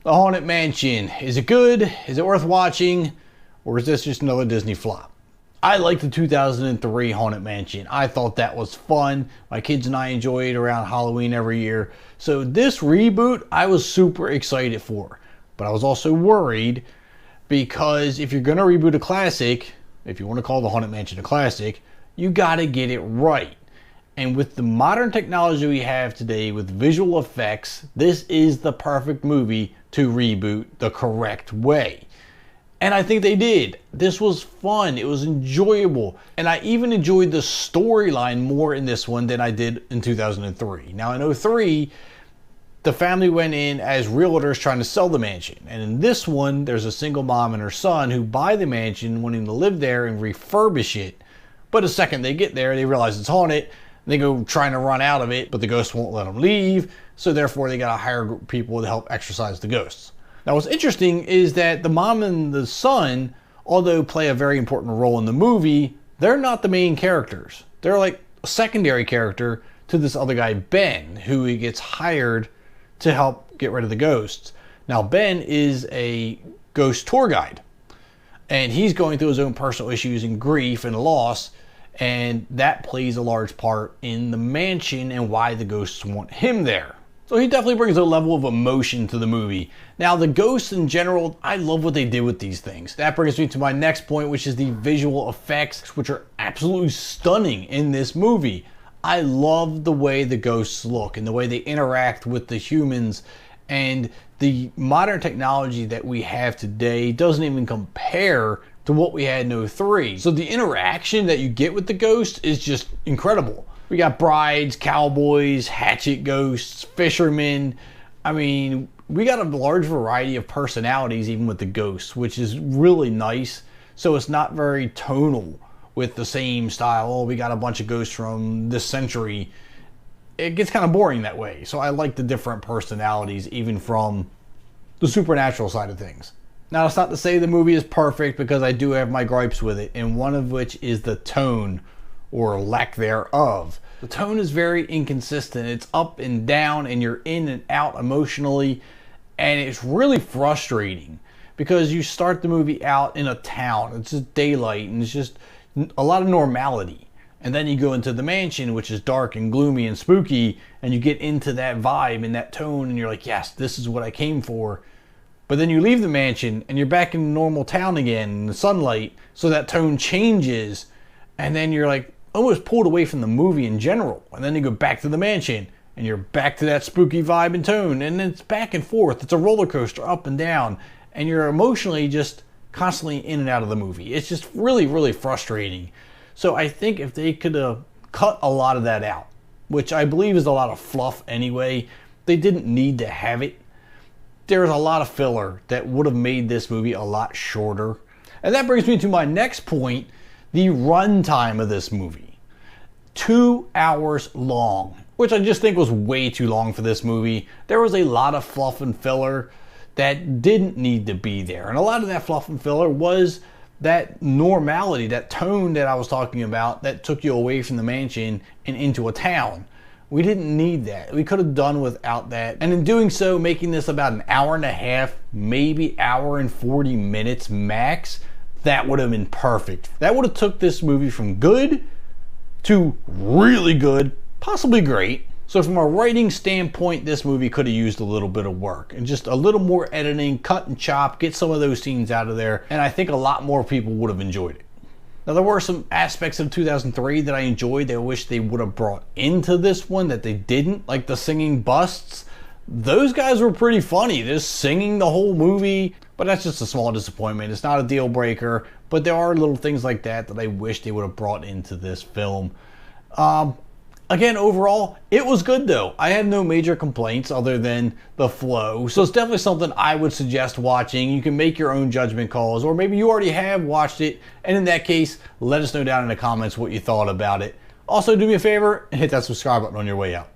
The Haunted Mansion. Is it good? Is it worth watching? Or is this just another Disney flop? I like the 2003 Haunted Mansion. I thought that was fun. My kids and I enjoy it around Halloween every year. So this reboot, I was super excited for. But I was also worried because if you're going to reboot a classic, if you want to call the Haunted Mansion a classic, you got to get it right. And with the modern technology we have today with visual effects, this is the perfect movie to reboot the correct way. And I think they did. This was fun. It was enjoyable. And I even enjoyed the storyline more in this one than I did in 2003. Now in 2003, the family went in as realtors trying to sell the mansion. And in this one, there's a single mom and her son who buy the mansion wanting to live there and refurbish it. But the second they get there, they realize it's haunted. They go trying to run out of it, but the ghosts won't let them leave. So therefore they got to hire a group of people to help exorcise the ghosts. Now what's interesting is that the mom and the son, although play a very important role in the movie, they're not the main characters. They're like a secondary character to this other guy, Ben, who he gets hired to help get rid of the ghosts. Now Ben is a ghost tour guide, and he's going through his own personal issues and grief and loss, and that plays a large part in the mansion and why the ghosts want him there. So he definitely brings a level of emotion to the movie. Now the ghosts in general, I love what they did with these things. That brings me to my next point, which is the visual effects, which are absolutely stunning in this movie. I love the way the ghosts look and the way they interact with the humans, and the modern technology that we have today doesn't even compare to what we had in 2003. So the interaction that you get with the ghost is just incredible. We got brides, cowboys, hatchet ghosts, fishermen. I mean, we got a large variety of personalities even with the ghosts, which is really nice. So it's not very tonal with the same style. Oh, we got a bunch of ghosts from this century. It gets kind of boring that way. So I like the different personalities even from the supernatural side of things. Now, it's not to say the movie is perfect, because I do have my gripes with it, and one of which is the tone, or lack thereof. The tone is very inconsistent. It's up and down, and you're in and out emotionally, and it's really frustrating because you start the movie out in a town. It's just daylight, and it's just a lot of normality. And then you go into the mansion, which is dark and gloomy and spooky, and you get into that vibe and that tone, and you're like, yes, this is what I came for. But then you leave the mansion and you're back in normal town again in the sunlight, so that tone changes, and then you're like almost pulled away from the movie in general. And then you go back to the mansion and you're back to that spooky vibe and tone, and it's back and forth. It's a roller coaster up and down, and you're emotionally just constantly in and out of the movie. It's just really, really frustrating. So I think if they could have cut a lot of that out, which I believe is a lot of fluff anyway, they didn't need to have it. There's a lot of filler that would have made this movie a lot shorter. And that brings me to my next point, the runtime of this movie. 2 hours long, which I just think was way too long for this movie. There was a lot of fluff and filler that didn't need to be there. And a lot of that fluff and filler was that normality, that tone that I was talking about that took you away from the mansion and into a town. We didn't need that. We could have done without that. And in doing so, making this about an hour and a half, maybe hour and 40 minutes max, that would have been perfect. That would have took this movie from good to really good, possibly great. So from a writing standpoint, this movie could have used a little bit of work and just a little more editing, cut and chop, get some of those scenes out of there. And I think a lot more people would have enjoyed it. Now, there were some aspects of 2003 that I enjoyed that I wish they would have brought into this one that they didn't, like the singing busts. Those guys were pretty funny, just singing the whole movie, but that's just a small disappointment. It's not a deal breaker, but there are little things like that that I wish they would have brought into this film. Again, overall, it was good though. I had no major complaints other than the flow. So it's definitely something I would suggest watching. You can make your own judgment calls, or maybe you already have watched it. And in that case, let us know down in the comments what you thought about it. Also, do me a favor and hit that subscribe button on your way out.